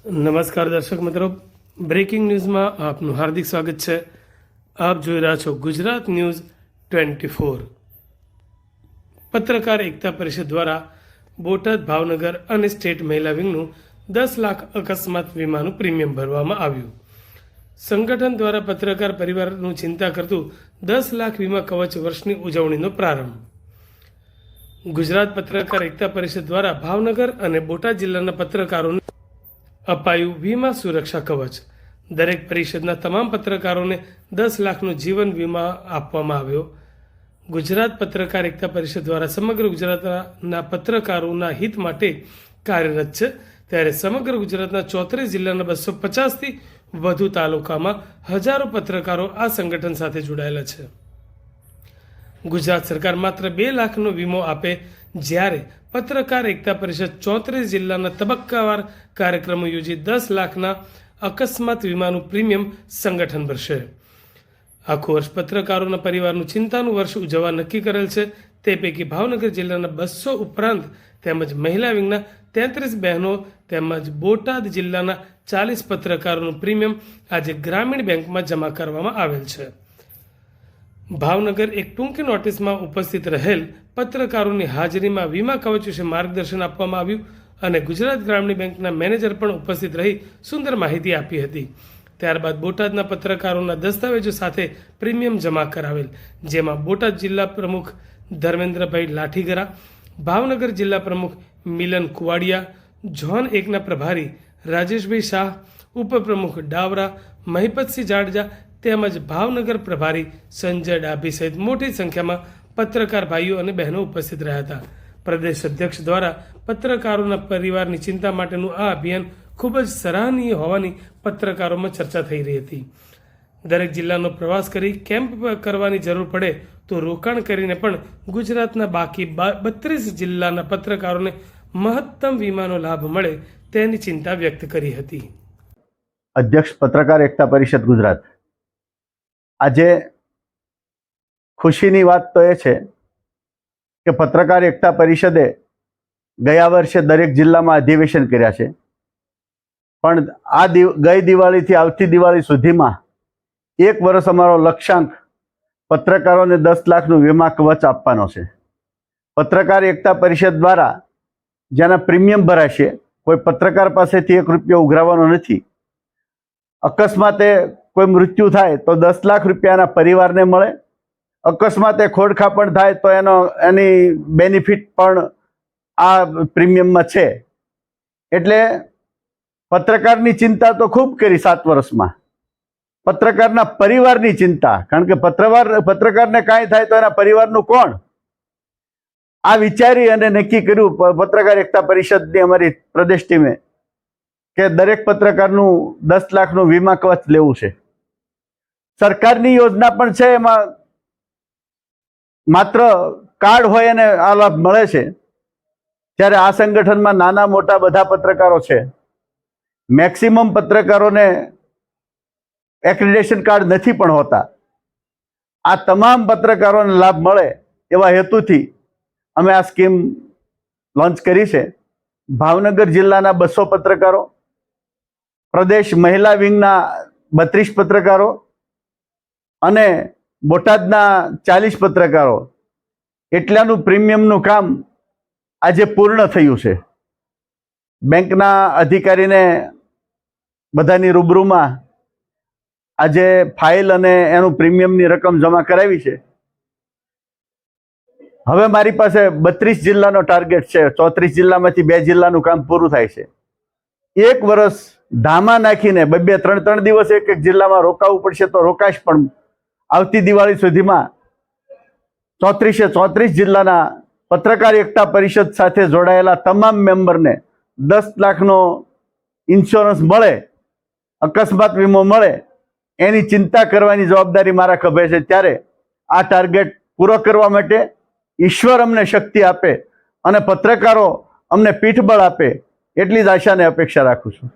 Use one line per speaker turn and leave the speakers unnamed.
નમસ્કાર દર્શક મિત્રો, બ્રેકિંગ ન્યૂઝમાં આપનું હાર્દિક સ્વાગત છે। આપ જોઈ રહ્યા છો ગુજરાત ન્યૂઝ 24। પત્રકાર એકતા પરિષદ દ્વારા બોટાદ, ભાવનગર અને સ્ટેટ મહિલા વિંગનું 10 લાખ અકસ્માત વીમાનું પ્રીમિયમ ભરવામાં આવ્યું। સંગઠન દ્વારા પત્રકાર પરિવારનું ચિંતા કરતું 10 લાખ વીમા કવચ વર્ષની ઉજવણીનો પ્રારંભ। ગુજરાત પત્રકાર એકતા પરિષદ દ્વારા ભાવનગર અને બોટાદ જિલ્લાના પત્રકારોને અપાયું વીમા સુરક્ષા કવચ। દરેક પરિષદના તમામ પત્રકારોને 10 લાખનો જીવન વીમા આપવામાં આવ્યો। ગુજરાત પત્રકાર એકતા પરિષદ દ્વારા સમગ્ર ગુજરાતના પત્રકારોના હિત માટે કાર્યરત છે, ત્યારે સમગ્ર ગુજરાતના 34 જિલ્લાના 250થી વધુ તાલુકામાં હજારો પત્રકારો આ સંગઠન સાથે જોડાયેલા છે। ગુજરાત સરકાર માત્ર 2 લાખનો વીમો આપે, જ્યારે પત્રકાર એકતા પરિષદ 34 જિલ્લાના તબક્કાવાર કાર્યક્રમો યોજી 10 લાખના અકસ્માત વીમાનું પ્રીમિયમ સંગઠન ભરશે। આખું વર્ષ પત્રકારોના પરિવારનું ચિંતાનું વર્ષ ઉજવવા નક્કી કરેલ છે। તે પૈકી ભાવનગર જિલ્લાના 200 ઉપરાંત તેમજ મહિલા વિંગના 33 બહેનો તેમજ બોટાદ જિલ્લાના 40 પત્રકારોનું પ્રીમિયમ આજે ગ્રામીણ બેંકમાં જમા કરવામાં આવેલ છે। ભાવનગર એક ટૂંકી નોટિસમાં ઉપસ્થિત રહેલ પત્રકારોની હાજરીમાં વીમા કવચ વિશે માર્ગદર્શન આપવામાં આવ્યું અને ગુજરાત ગ્રામીણ બેંકના મેનેજર પણ ઉપસ્થિત રહી સુંદર માહિતી આપી હતી। ત્યારબાદ બોટાદના પત્રકારોના દસ્તાવેજો સાથે પ્રીમિયમ જમા કરાવેલ, જેમાં બોટાદ જિલ્લા પ્રમુખ ધર્મેન્દ્રભાઈ લાઠીગરા, ભાવનગર જિલ્લા પ્રમુખ મિલન કુવાડિયા, ઝોન 1ના પ્રભારી રાજેશભાઈ શાહ, ઉપપ્રમુખ ડાવરા મહિપતસિંહ જાડેજા તેમજ ભાવનગર પ્રભારી સંજય ડાભી સહિત મોટી સંખ્યામાં પત્રકાર ભાઈઓ અને બહેનો ઉપસ્થિત રહ્યા હતા। પ્રદેશ અધ્યક્ષ દ્વારા પત્રકારોના પરિવારની ચિંતા માટેનું આ અભિયાન ખૂબ જ સરાહનીય હોવાની પત્રકારોમાં ચર્ચા થઈ રહી હતી। દરેક જિલ્લાનો પ્રવાસ કરી કેમ્પ કરવાની જરૂર પડે તો રોકાણ કરીને પણ ગુજરાતના બાકી 32 જિલ્લાના પત્રકારોને મહત્તમ વીમાનો લાભ મળે તેની ચિંતા વ્યક્ત કરી હતી।
અધ્યક્ષ પત્રકાર એકતા પરિષદ ગુજરાત, આજે ખુશીની વાત તો એ છે કે પત્રકાર એકતા પરિષદે ગયા વર્ષે દરેક જિલ્લામાં અધિવેશન કર્યા છે, પણ ગઈ દિવાળીથી આવતી દિવાળી સુધીમાં એક વર્ષ અમારો લક્ષ્યાંક પત્રકારોને 10 લાખનું વીમા કવચ આપવાનો છે। પત્રકાર એકતા પરિષદ દ્વારા જેના પ્રીમિયમ ભરાશે, કોઈ પત્રકાર પાસેથી 1 રૂપિયો ઉઘરાવવાનો નથી। અકસ્માતે કોઈ મૃત્યુ થાય તો 10 લાખ રૂપિયાના પરિવારને મળે, અકસ્માતે ખોડખાપણ થાય તો એની બેનિફિટ પણ આ પ્રીમિયમમાં છે। એટલે પત્રકારની ચિંતા તો ખૂબ કરી 7 વર્ષમાં, પત્રકારના પરિવારની ચિંતા, કારણ કે પત્રકારને કાંઈ થાય તો એના પરિવારનું કોણ, આ વિચારી અને નક્કી કર્યું પત્રકાર એકતા પરિષદની અમારી પ્રદેશ ટીમે કે દરેક પત્રકારનું 10 લાખનું વીમા કવચ લેવું છે। સરકારની યોજના પણ છે, એમાં માત્ર કાર્ડ હોય અને આ લાભ મળે છે, ત્યારે આ સંગઠનમાં નાના મોટા બધા પત્રકારો છે। મેક્સિમમ પત્રકારોને એક્રેડિટેશન કાર્ડ નથી પણ હોતા। આ તમામ પત્રકારોને લાભ મળે એવા હેતુથી અમે આ સ્કીમ લોન્ચ કરી છે। ભાવનગર જિલ્લાના 200 પત્રકારો, પ્રદેશ મહિલા વિંગના 32 પત્રકારો અને બોટાદના 40 પત્રકારો, એટલાનું પ્રીમિયમનું કામ આજે પૂર્ણ થયું છે। બેંકના અધિકારીને બધાની રૂબરૂમાં આજે ફાઇલ અને એનું પ્રીમિયમની રકમ જમા કરાવી છે। હવે મારી પાસે 32 જિલ્લાનો ટાર્ગેટ છે, 34 જિલ્લામાંથી 2 જિલ્લાનું કામ પૂરું થાય છે। 1 વર્ષ ધામા નાખીને 2-3 દિવસ એક જિલ્લામાં રોકાવું પડશે તો રોકાશ, પણ આવતી દિવાળી સુધીમાં 34 જિલ્લાના પત્રકાર એકતા પરિષદ સાથે જોડાયેલા તમામ મેમ્બરને 10 લાખનો ઇન્સ્યોરન્સ મળે, અકસ્માત વીમો મળે, એની ચિંતા કરવાની જવાબદારી મારા ખભે છે। ત્યારે આ ટાર્ગેટ પૂરો કરવા માટે ઈશ્વર અમને શક્તિ આપે અને પત્રકારો અમને પીઠબળ આપે, એટલી જ આશા અને અપેક્ષા રાખું છું।